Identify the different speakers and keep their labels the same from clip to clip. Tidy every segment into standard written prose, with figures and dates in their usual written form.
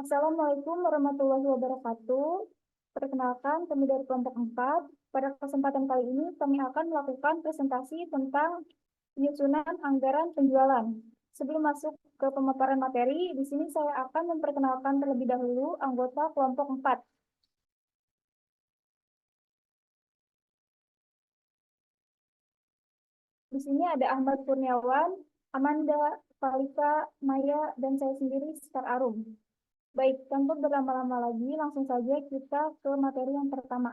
Speaker 1: Assalamualaikum warahmatullahi wabarakatuh. Perkenalkan, kami dari kelompok 4. Pada kesempatan kali ini, kami akan melakukan presentasi tentang penyusunan anggaran penjualan. Sebelum masuk ke pemaparan materi, di sini saya akan memperkenalkan terlebih dahulu anggota kelompok 4. Di sini ada Ahmad Kurniawan, Amanda, Valika, Maya, dan saya sendiri, Sekar Arum. Baik, tanpa berlama-lama lagi, langsung saja kita ke materi yang pertama.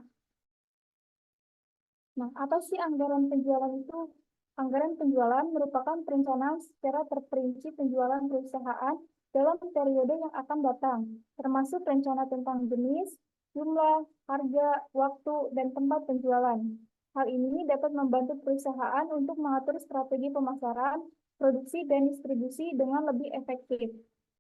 Speaker 1: Nah, apa sih anggaran penjualan itu? Anggaran penjualan merupakan perencanaan secara terperinci penjualan perusahaan dalam periode yang akan datang, termasuk rencana tentang jenis, jumlah, harga, waktu, dan tempat penjualan. Hal ini dapat membantu perusahaan untuk mengatur strategi pemasaran, produksi, dan distribusi dengan lebih efektif.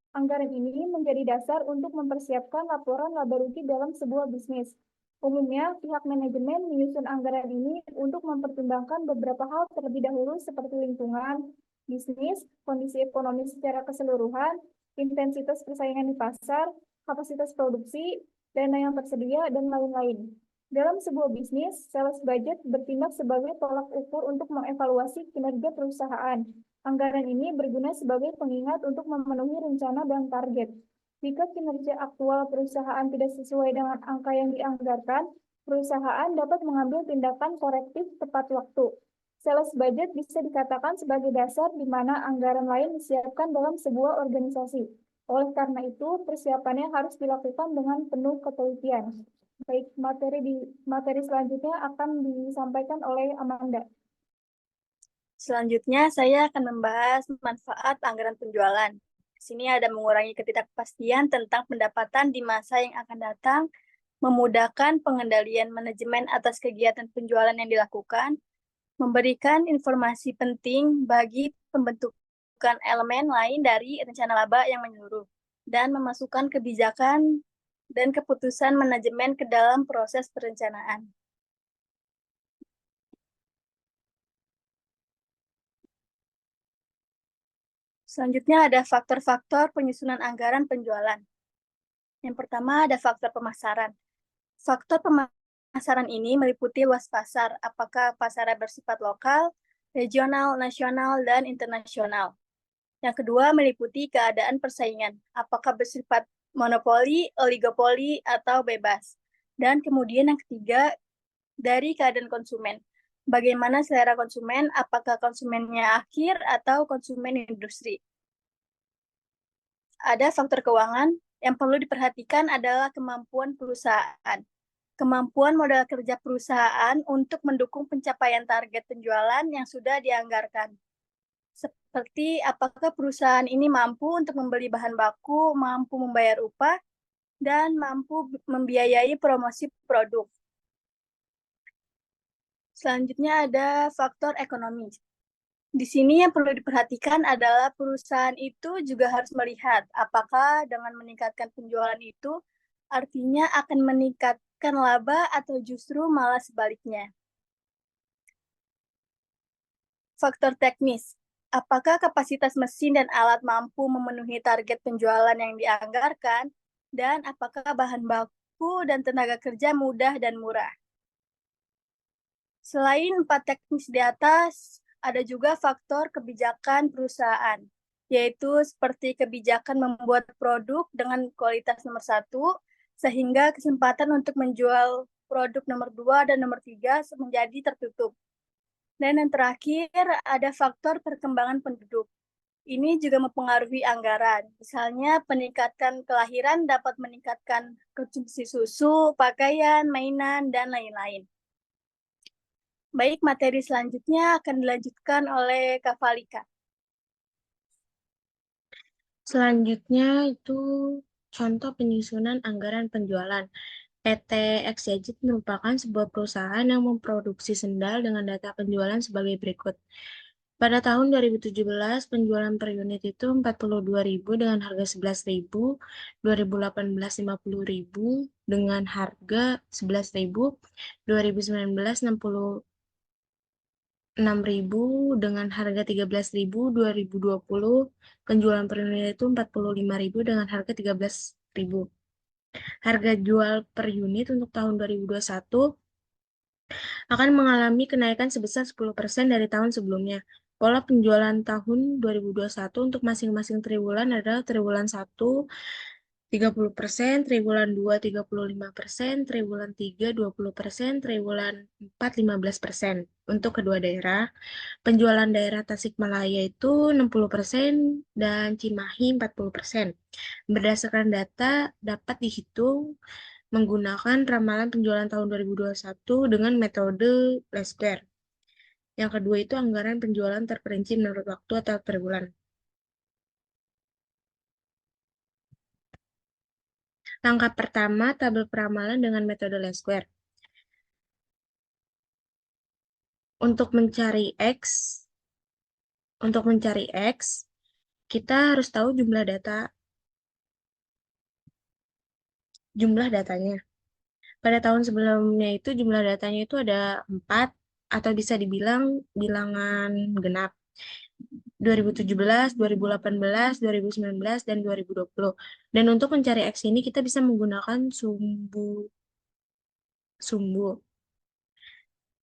Speaker 1: Anggaran ini menjadi dasar untuk mempersiapkan laporan laba rugi dalam sebuah bisnis. Umumnya, pihak manajemen menyusun anggaran ini untuk mempertimbangkan beberapa hal terlebih dahulu seperti lingkungan, bisnis, kondisi ekonomi secara keseluruhan, intensitas persaingan di pasar, kapasitas produksi, dana yang tersedia, dan lain-lain. Dalam sebuah bisnis, sales budget bertindak sebagai tolak ukur untuk mengevaluasi kinerja perusahaan. Anggaran ini berguna sebagai pengingat untuk memenuhi rencana dan target. Jika kinerja aktual perusahaan tidak sesuai dengan angka yang dianggarkan, perusahaan dapat mengambil tindakan korektif tepat waktu. Sales budget bisa dikatakan sebagai dasar di mana anggaran lain disiapkan dalam sebuah organisasi. Oleh karena itu, persiapannya harus dilakukan dengan penuh ketelitian. Baik, materi selanjutnya akan disampaikan oleh Amanda.
Speaker 2: Selanjutnya, saya akan membahas manfaat anggaran penjualan. Di sini ada mengurangi ketidakpastian tentang pendapatan di masa yang akan datang, memudahkan pengendalian manajemen atas kegiatan penjualan yang dilakukan, memberikan informasi penting bagi pembentukan elemen lain dari rencana laba yang menyeluruh, dan memasukkan kebijakan dan keputusan manajemen ke dalam proses perencanaan. Selanjutnya ada faktor-faktor penyusunan anggaran penjualan. Yang pertama ada faktor pemasaran. Faktor pemasaran ini meliputi luas pasar, apakah pasarnya bersifat lokal, regional, nasional, dan internasional. Yang kedua meliputi keadaan persaingan, apakah bersifat monopoli, oligopoli, atau bebas. Dan kemudian yang ketiga dari keadaan konsumen. Bagaimana selera konsumen, apakah konsumennya akhir atau konsumen industri. Ada faktor keuangan yang perlu diperhatikan adalah kemampuan perusahaan. Kemampuan modal kerja perusahaan untuk mendukung pencapaian target penjualan yang sudah dianggarkan. Seperti apakah perusahaan ini mampu untuk membeli bahan baku, mampu membayar upah, dan mampu membiayai promosi produk. Selanjutnya ada faktor ekonomi. Di sini yang perlu diperhatikan adalah perusahaan itu juga harus melihat apakah dengan meningkatkan penjualan itu artinya akan meningkatkan laba atau justru malah sebaliknya. Faktor teknis. Apakah kapasitas mesin dan alat mampu memenuhi target penjualan yang dianggarkan dan apakah bahan baku dan tenaga kerja mudah dan murah. Selain 4 teknis di atas, ada juga faktor kebijakan perusahaan, yaitu seperti kebijakan membuat produk dengan kualitas nomor 1, sehingga kesempatan untuk menjual produk nomor 2 dan nomor 3 menjadi tertutup. Dan yang terakhir, ada faktor perkembangan penduduk. Ini juga mempengaruhi anggaran. Misalnya, peningkatan kelahiran dapat meningkatkan konsumsi susu, pakaian, mainan, dan lain-lain. Baik, materi selanjutnya akan dilanjutkan oleh Kak Valika.
Speaker 3: Selanjutnya itu contoh penyusunan anggaran penjualan. PT Exyajit merupakan sebuah perusahaan yang memproduksi sendal dengan data penjualan sebagai berikut. Pada tahun 2017, penjualan per unit itu 42.000 dengan harga 11.000, 2018 50.000 dengan harga 11.000, 2019 6.000 dengan harga 13.000, 2020 penjualan per unit itu 45.000 dengan harga 13.000. ribu. Harga jual per unit untuk tahun 2021 akan mengalami kenaikan sebesar 10% dari tahun sebelumnya. Pola penjualan tahun 2021 untuk masing-masing triwulan adalah triwulan 1 30%, triwulan 2 35%, triwulan 3 20%, triwulan 4 15%. Untuk kedua daerah, penjualan daerah Tasikmalaya itu 60% dan Cimahi 40%. Berdasarkan data dapat dihitung menggunakan ramalan penjualan tahun 2021 dengan metode least square. Yang kedua itu anggaran penjualan terperinci menurut waktu atau per bulan. Langkah pertama, tabel peramalan dengan metode least square. Untuk mencari X, kita harus tahu jumlah datanya. Pada tahun sebelumnya itu jumlah datanya itu ada 4 atau bisa dibilang bilangan genap. 2017, 2018, 2019, dan 2020. Dan untuk mencari X ini kita bisa menggunakan sumbu.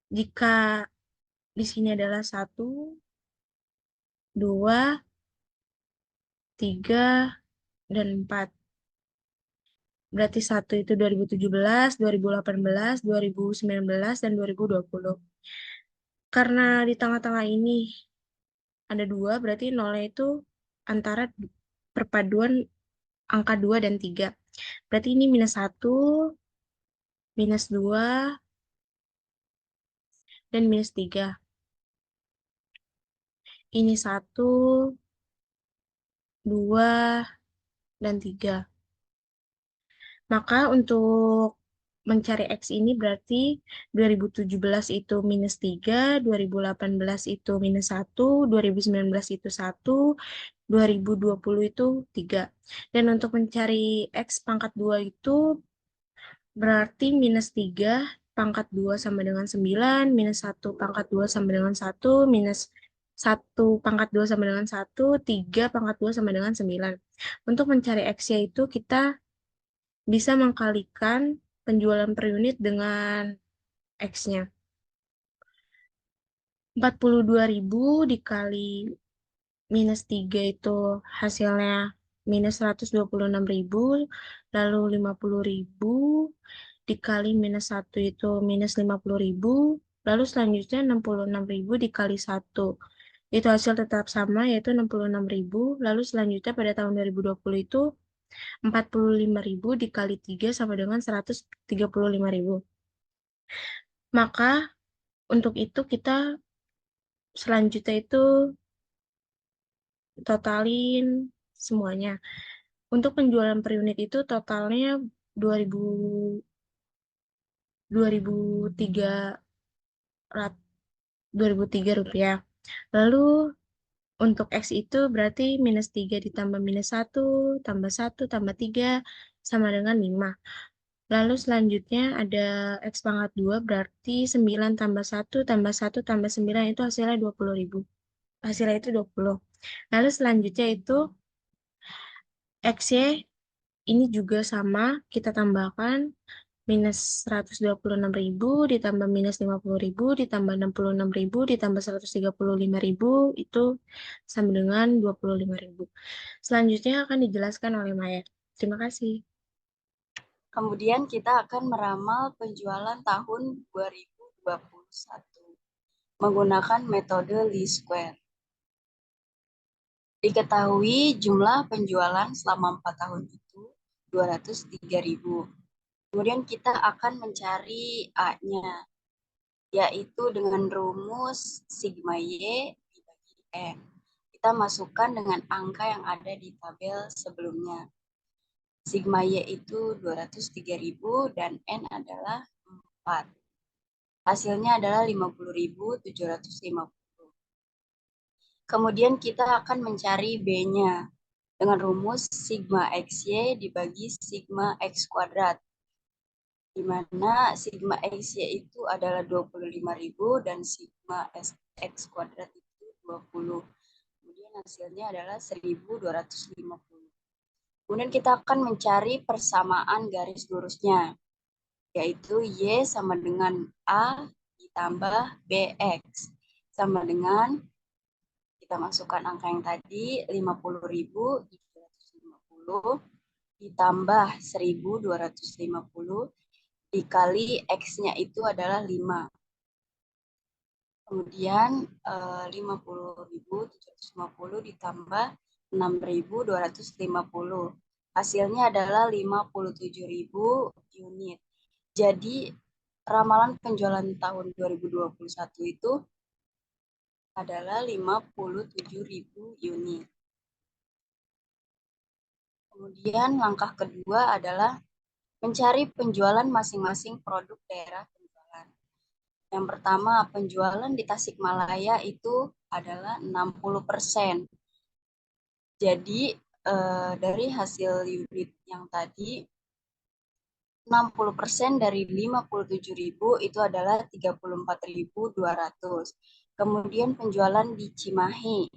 Speaker 3: Jika di sini adalah 1, 2, 3, dan 4. Berarti 1 itu 2017, 2018, 2019, dan 2020. Karena di tengah-tengah ini ada 2, berarti nolnya itu antara perpaduan angka 2 dan 3. Berarti ini minus 1, minus 2, dan minus 3. Ini 1, 2, dan 3. Maka untuk mencari X ini berarti 2017 itu minus 3, 2018 itu minus 1, 2019 itu 1, 2020 itu 3. Dan untuk mencari X pangkat 2 itu berarti minus 3 pangkat 2 sama dengan 9, minus 1 pangkat 2 sama dengan 1, minus 1 pangkat 2 sama dengan 1, 3 pangkat 2 sama dengan 9. Untuk mencari X-nya itu kita bisa mengkalikan penjualan per unit dengan X-nya. 42.000 dikali minus 3 itu hasilnya minus 126.000, lalu 50.000 dikali minus 1 itu minus 50.000, lalu selanjutnya 66.000 dikali 1. Itu hasil tetap sama, yaitu 66.000, lalu selanjutnya pada tahun 2020 itu 45.000 dikali 3 sama dengan 135.000. Maka untuk itu kita selanjutnya itu totalin semuanya. Untuk penjualan per unit itu totalnya 2.003 rupiah. Lalu untuk X itu berarti minus 3 ditambah minus 1, tambah 1, tambah 3, sama dengan 5. Lalu selanjutnya ada X pangkat 2 berarti 9 tambah 1, tambah 1, tambah 9 itu hasilnya 20.000. Hasilnya itu 20. Lalu selanjutnya itu XY ini juga sama, kita tambahkan minus 126.000 ditambah minus 50.000 ditambah 66.000 ditambah 135.000 itu sama dengan 25.000. Selanjutnya akan dijelaskan oleh Maya. Terima kasih.
Speaker 4: Kemudian kita akan meramal penjualan tahun 2021 menggunakan metode least square. Diketahui jumlah penjualan selama 4 tahun itu 203.000. Kemudian kita akan mencari A-nya, yaitu dengan rumus sigma Y dibagi N. Kita masukkan dengan angka yang ada di tabel sebelumnya. Sigma Y itu 203.000 dan N adalah 4. Hasilnya adalah 50.750. Kemudian kita akan mencari B-nya dengan rumus sigma XY dibagi sigma X kuadrat, di mana sigma XY itu adalah 25.000 dan sigma X kuadrat itu 20. Kemudian hasilnya adalah 1.250. Kemudian kita akan mencari persamaan garis lurusnya, yaitu Y sama dengan A ditambah BX. Sama dengan, kita masukkan angka yang tadi, 50.750 ditambah 1.250 dikali X-nya itu adalah 5. Kemudian 50.750 ditambah 6.250. Hasilnya adalah 57.000 unit. Jadi ramalan penjualan tahun 2021 itu adalah 57.000 unit. Kemudian langkah kedua adalah mencari penjualan masing-masing produk daerah penjualan. Yang pertama, penjualan di Tasikmalaya itu adalah 60%. Jadi dari hasil unit yang tadi, 60% dari 57.000 itu adalah 34.200. Kemudian penjualan di Cimahi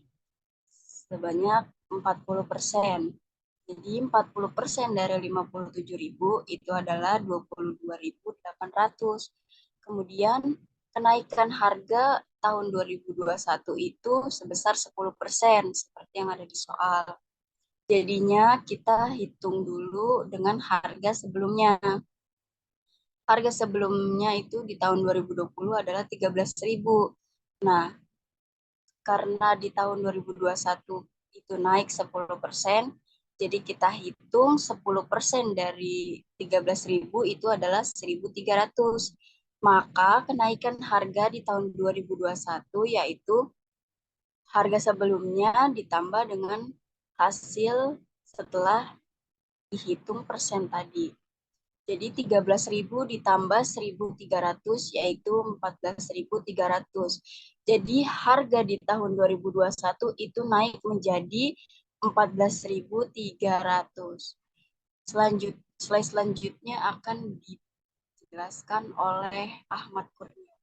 Speaker 4: sebanyak 40%. Jadi 40% dari 57.000 itu adalah 22.800. Kemudian kenaikan harga tahun 2021 itu sebesar 10%, seperti yang ada di soal. Jadinya kita hitung dulu dengan harga sebelumnya. Harga sebelumnya itu di tahun 2020 adalah 13.000. Nah, karena di tahun 2021 itu naik 10%, jadi kita hitung 10% dari 13.000 itu adalah 1.300. Maka kenaikan harga di tahun 2021 yaitu harga sebelumnya ditambah dengan hasil setelah dihitung persen tadi. Jadi 13.000 ditambah 1.300 yaitu 14.300. Jadi harga di tahun 2021 itu naik menjadi 14.300. Slide selanjutnya akan dijelaskan oleh Ahmad Kurniawan.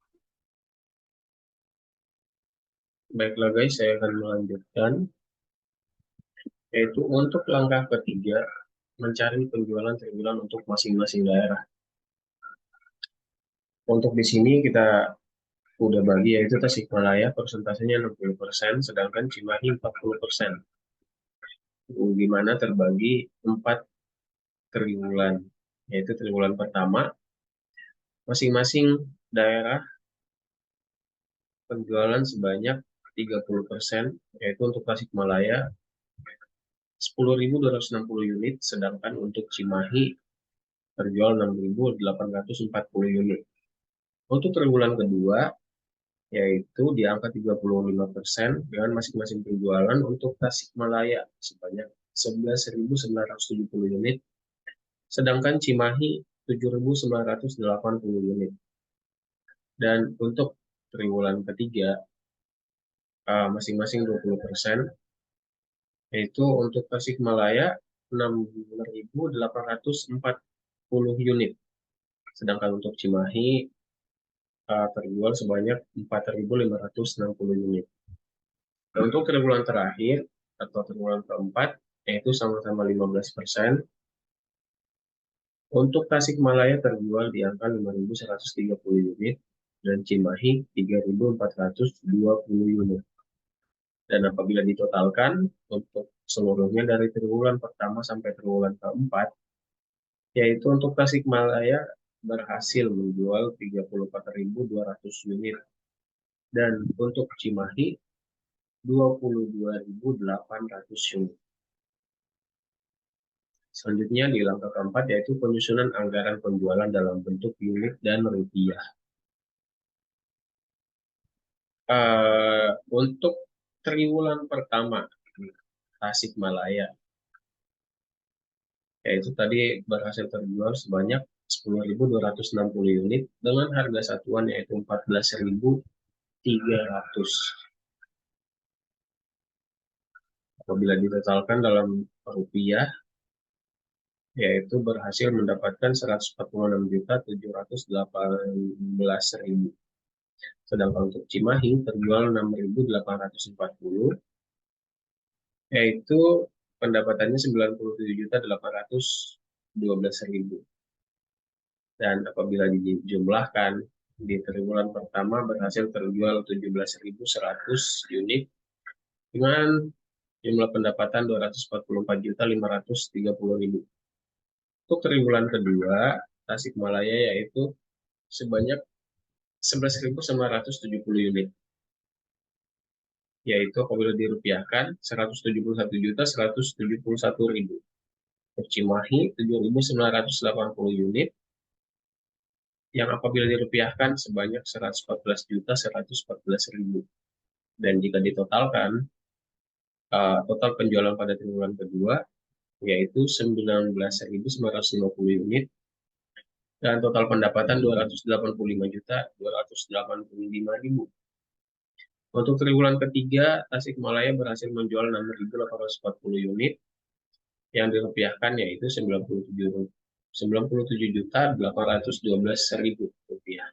Speaker 5: Baiklah guys, saya akan melanjutkan. Yaitu untuk langkah ketiga, mencari penjualan triwulan untuk masing-masing daerah. Untuk di sini kita udah bagi, yaitu Tasikmalaya persentasenya 60%, sedangkan Cimahi 40%. Di mana terbagi 4 triwulan, yaitu triwulan pertama, masing-masing daerah penjualan sebanyak 30%, yaitu untuk Tasikmalaya 10.260 unit, sedangkan untuk Cimahi terjual 6.840 unit. Untuk triwulan kedua, yaitu di angka 35% dengan masing-masing penjualan untuk Tasikmalaya sebanyak 11.970 unit, sedangkan Cimahi 7.980 unit. Dan untuk triwulan ketiga, masing-masing 20%, yaitu untuk Tasikmalaya 6.840 unit, sedangkan untuk Cimahi terjual sebanyak 4.560 unit. Dan untuk triwulan terakhir atau triwulan keempat, yaitu sama-sama 15%, untuk Tasikmalaya terjual di angka 5.130 unit dan Cimahi 3.420 unit. Dan apabila ditotalkan untuk seluruhnya dari triwulan pertama sampai triwulan keempat, yaitu untuk Tasikmalaya berhasil menjual 34.200 unit dan untuk Cimahi 22.800 unit. Selanjutnya di langkah keempat yaitu penyusunan anggaran penjualan dalam bentuk unit dan rupiah. Untuk triwulan pertama Tasikmalaya, yaitu tadi berhasil terjual sebanyak 10.260 unit dengan harga satuan yaitu 14.300. Apabila ditotalkan dalam rupiah, yaitu berhasil mendapatkan 146.718.000. Sedangkan untuk Cimahi terjual 6.840, yaitu pendapatannya 97.812.000. Dan apabila dijumlahkan, di triwulan pertama berhasil terjual 17.100 unit dengan jumlah pendapatan 244.530.000. Untuk triwulan kedua, Tasikmalaya yaitu sebanyak 11.970 unit, yaitu apabila dirupiahkan 171.171.000. Untuk Cimahi 7.980 unit, yang apabila dirupiahkan sebanyak 114.114.000. Dan jika ditotalkan, total penjualan pada triwulan kedua yaitu 19.950 unit dan total pendapatan 285.285.000. Untuk triwulan ketiga, Tasikmalaya berhasil menjual 6.840 unit yang dirupiahkan yaitu 97.812.000 rupiah.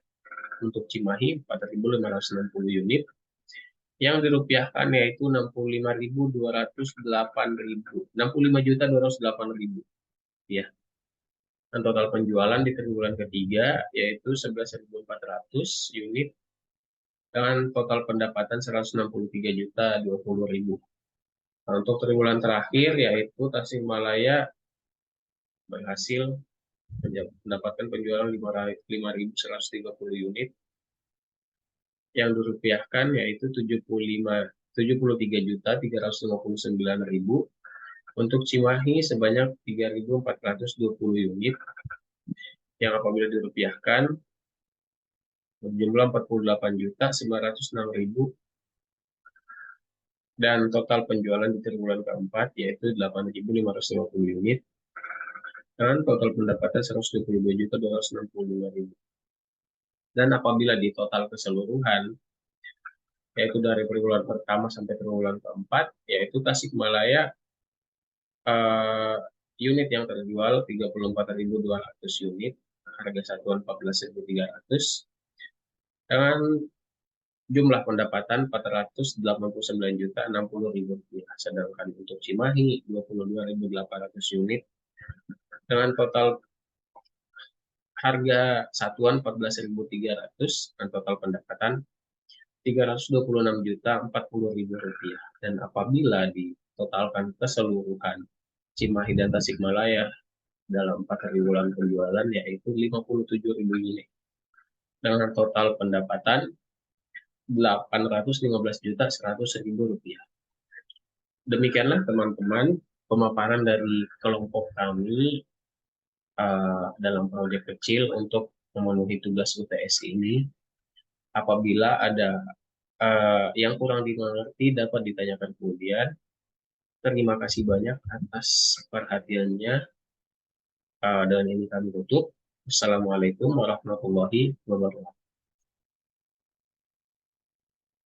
Speaker 5: Untuk Cimahi 4.560 unit yang dirupiahkan yaitu 65.208.000 ya. Dan total penjualan di triwulan ketiga yaitu 11.400 unit dengan total pendapatan 163.020.000. Nah, untuk triwulan terakhir yaitu Tasikmalaya berhasil mendapatkan penjualan 5.130 unit yang dirupiahkan yaitu 73.359.000. Untuk Cimahi sebanyak 3.420 unit yang apabila dirupiahkan berjumlah 48.906.000 dan total penjualan di triwulan keempat yaitu 8.550 unit dan total pendapatan 122.265.000. Dan apabila di total keseluruhan yaitu dari triwulan pertama sampai triwulan keempat yaitu Tasikmalaya unit yang terjual 34.200 unit, harga satuan 14.300 dengan jumlah pendapatan 489.060.000 rupiah. Sedangkan untuk Cimahi 22.800 unit dengan total harga satuan 14.300 dan total pendapatan 326.040.000 rupiah. Dan apabila ditotalkan keseluruhan Cimahi dan Tasikmalaya dalam 4 triwulan penjualan yaitu 57.000 unit dengan total pendapatan 815.100.000 rupiah. Demikianlah teman-teman pemaparan dari kelompok kami dalam proyek kecil untuk memenuhi tugas UTS ini. Apabila ada yang kurang dimengerti dapat ditanyakan kemudian. Terima kasih banyak atas perhatiannya. Dan ini kami tutup. Assalamualaikum warahmatullahi wabarakatuh.